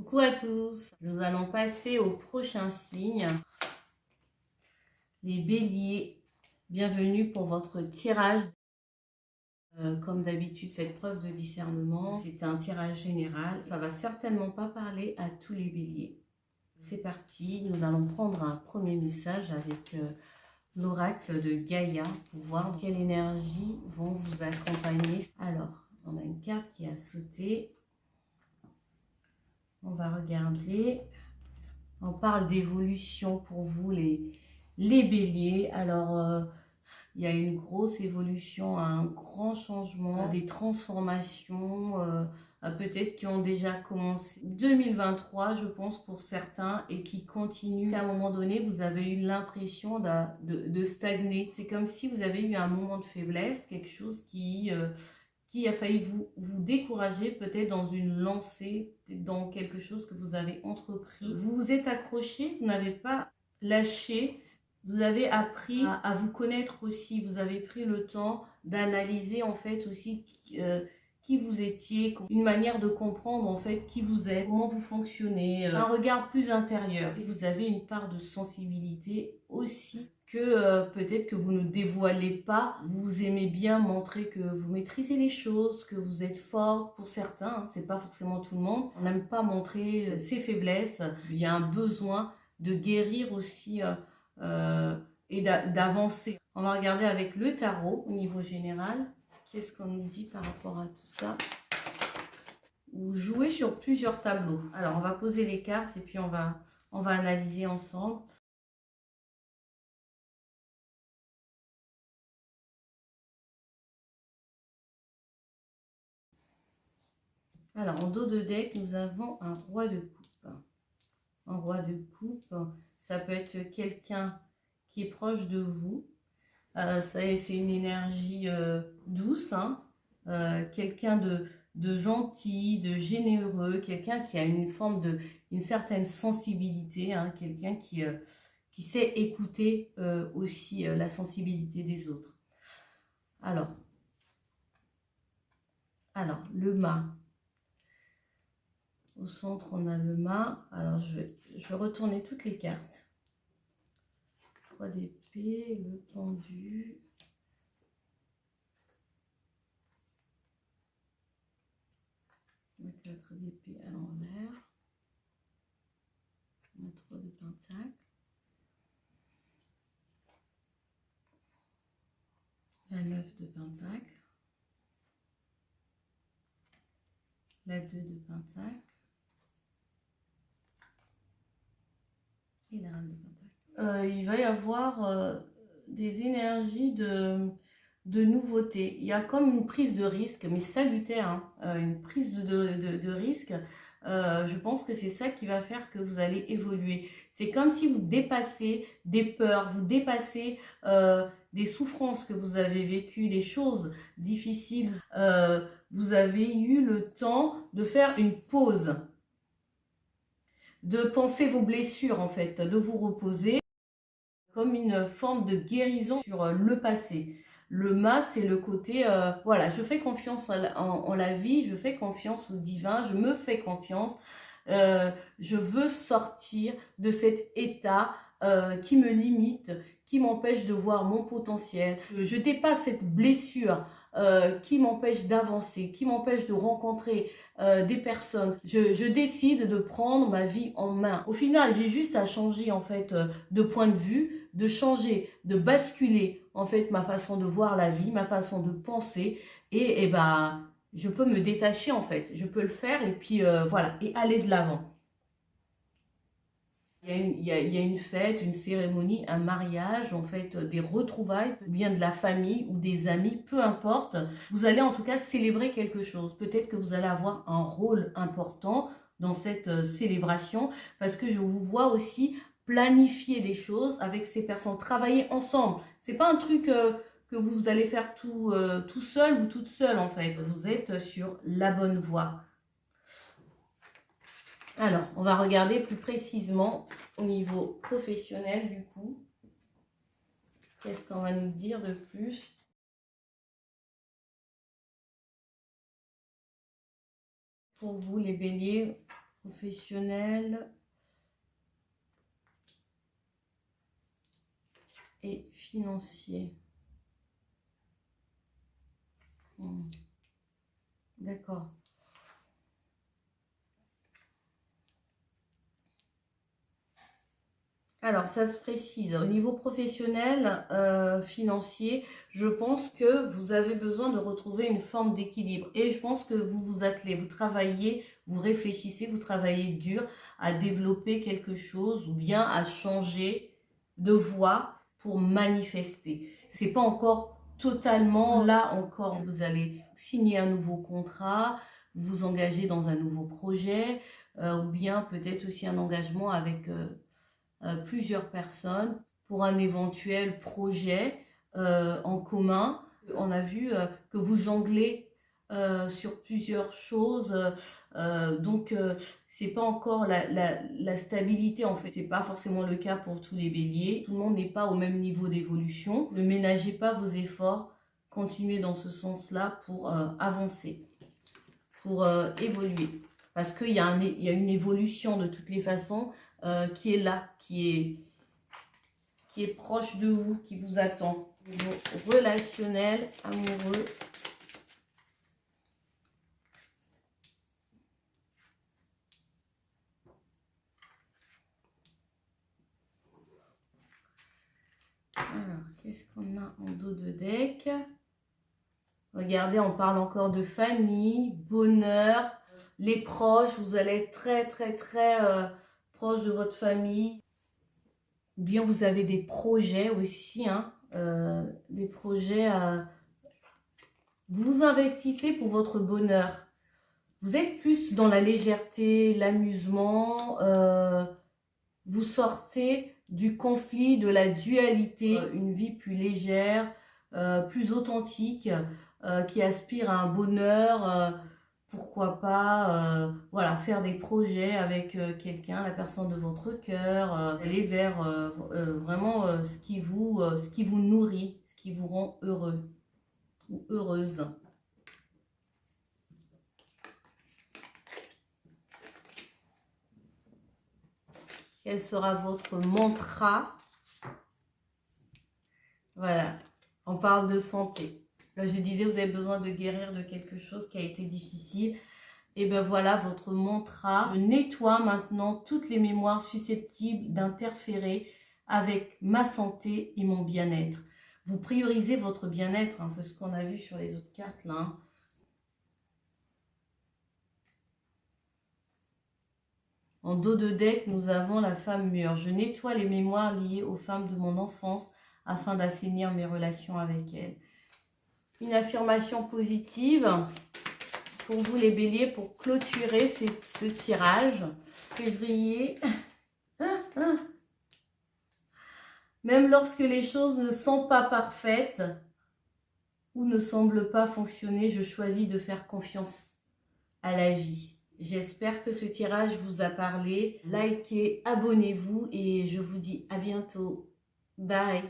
Coucou à tous, nous allons passer au prochain signe, les béliers. Bienvenue pour votre tirage. Comme d'habitude, faites preuve de discernement. C'est un tirage général, ça va certainement pas parler à tous les béliers. C'est parti, nous allons prendre un premier message avec l'oracle de Gaïa pour voir quelle énergie vont vous accompagner. Alors, on a une carte qui a sauté. On va regarder. On parle d'évolution pour vous, les béliers. Alors, il y a une grosse évolution, un grand changement, des transformations, peut-être qui ont déjà commencé 2023, je pense, pour certains, et qui continuent. À un moment donné, vous avez eu l'impression de stagner. C'est comme si vous avez eu un moment de faiblesse, quelque chose qui a failli vous décourager peut-être dans une lancée, dans quelque chose que vous avez entrepris. Vous vous êtes accroché, vous n'avez pas lâché, vous avez appris à vous connaître aussi, vous avez pris le temps d'analyser en fait aussi qui vous étiez, une manière de comprendre en fait qui vous êtes, comment vous fonctionnez, un regard plus intérieur. Et vous avez une part de sensibilité aussi que peut-être que vous ne dévoilez pas. Vous aimez bien montrer que vous maîtrisez les choses, que vous êtes fort pour certains, c'est pas forcément tout le monde. On n'aime pas montrer ses faiblesses. Il y a un besoin de guérir aussi et d'avancer. On va regarder avec le tarot au niveau général. Qu'est-ce qu'on nous dit par rapport à tout ça? Vous jouez sur plusieurs tableaux. Alors, on va poser les cartes et puis on va analyser ensemble. Alors, en dos de deck, nous avons un roi de coupe. Un roi de coupe, ça peut être quelqu'un qui est proche de vous. C'est une énergie douce, hein. Quelqu'un de gentil, de généreux, quelqu'un qui a une certaine sensibilité, hein, quelqu'un qui sait écouter aussi la sensibilité des autres. Alors, le mât. Au centre, on a le mât. Alors, je vais retourner toutes les cartes. 3 d'épée, le pendu. Le 4 d'épée à l'envers. Le 3 de pentacle. La 9 de pentacle. La 2 de pentacle. Et la reine de pentacle. Il va y avoir des énergies de nouveauté. Il y a comme une prise de risque, mais salutaire, hein, une prise de risque. Je pense que c'est ça qui va faire que vous allez évoluer. C'est comme si vous dépassez des peurs, vous dépassez des souffrances que vous avez vécues, des choses difficiles. Vous avez eu le temps de faire une pause, de penser vos blessures en fait, de vous reposer comme une forme de guérison sur le passé. Le mât, c'est le côté, voilà, je fais confiance en la vie, je fais confiance au divin, je me fais confiance, je veux sortir de cet état qui me limite, qui m'empêche de voir mon potentiel. Je dépasse cette blessure qui m'empêche d'avancer, qui m'empêche de rencontrer des personnes. Je décide de prendre ma vie en main. Au final, j'ai juste à changer en fait de point de vue, de changer, de basculer en fait ma façon de voir la vie, ma façon de penser et ben je peux me détacher en fait. Je peux le faire et puis voilà, et aller de l'avant. Il y a une fête, une cérémonie, un mariage, en fait, des retrouvailles, bien de la famille ou des amis, peu importe. Vous allez en tout cas célébrer quelque chose. Peut-être que vous allez avoir un rôle important dans cette célébration parce que je vous vois aussi planifier des choses avec ces personnes, travailler ensemble. C'est pas un truc que vous allez faire tout seul ou toute seule en fait. Vous êtes sur la bonne voie. Alors, on va regarder plus précisément au niveau professionnel du coup. Qu'est-ce qu'on va nous dire de plus? Pour vous les béliers, professionnel et financier. D'accord. Alors, ça se précise. Au niveau professionnel, financier, je pense que vous avez besoin de retrouver une forme d'équilibre. Et je pense que vous vous attelez, vous travaillez, vous réfléchissez, vous travaillez dur à développer quelque chose ou bien à changer de voie pour manifester. C'est pas encore totalement là encore. Vous allez signer un nouveau contrat, vous engager dans un nouveau projet ou bien peut-être aussi un engagement avec... plusieurs personnes pour un éventuel projet en commun. On a vu que vous jonglez sur plusieurs choses, donc c'est pas encore la stabilité en fait. C'est pas forcément le cas pour tous les béliers. Tout le monde n'est pas au même niveau d'évolution. Ne ménagez pas vos efforts, continuez dans ce sens-là pour avancer, pour évoluer. Parce qu'il y a une évolution de toutes les façons qui est là, qui est proche de vous, qui vous attend. Niveau relationnel, amoureux. Alors, qu'est-ce qu'on a en dos de deck? Regardez, on parle encore de famille, bonheur, les proches. Vous allez être très, très, très proche de votre famille. Ou bien vous avez des projets aussi, hein, des projets. Vous investissez pour votre bonheur. Vous êtes plus dans la légèreté, l'amusement. Vous sortez du conflit, de la dualité. Une vie plus légère, plus authentique, qui aspire à un bonheur. Pourquoi pas voilà, faire des projets avec quelqu'un, la personne de votre cœur, aller vers vraiment ce qui vous nourrit, ce qui vous rend heureux ou heureuse. Quel sera votre mantra? Voilà, on parle de santé. Là, je disais, vous avez besoin de guérir de quelque chose qui a été difficile. Et bien voilà votre mantra. Je nettoie maintenant toutes les mémoires susceptibles d'interférer avec ma santé et mon bien-être. Vous priorisez votre bien-être, hein, c'est ce qu'on a vu sur les autres cartes là. Hein. En dos de deck, nous avons la femme mûre. Je nettoie les mémoires liées aux femmes de mon enfance afin d'assainir mes relations avec elles. Une affirmation positive pour vous les béliers pour clôturer ce tirage. Février. Même lorsque les choses ne sont pas parfaites ou ne semblent pas fonctionner, je choisis de faire confiance à la vie. J'espère que ce tirage vous a parlé. Likez, abonnez-vous et je vous dis à bientôt. Bye.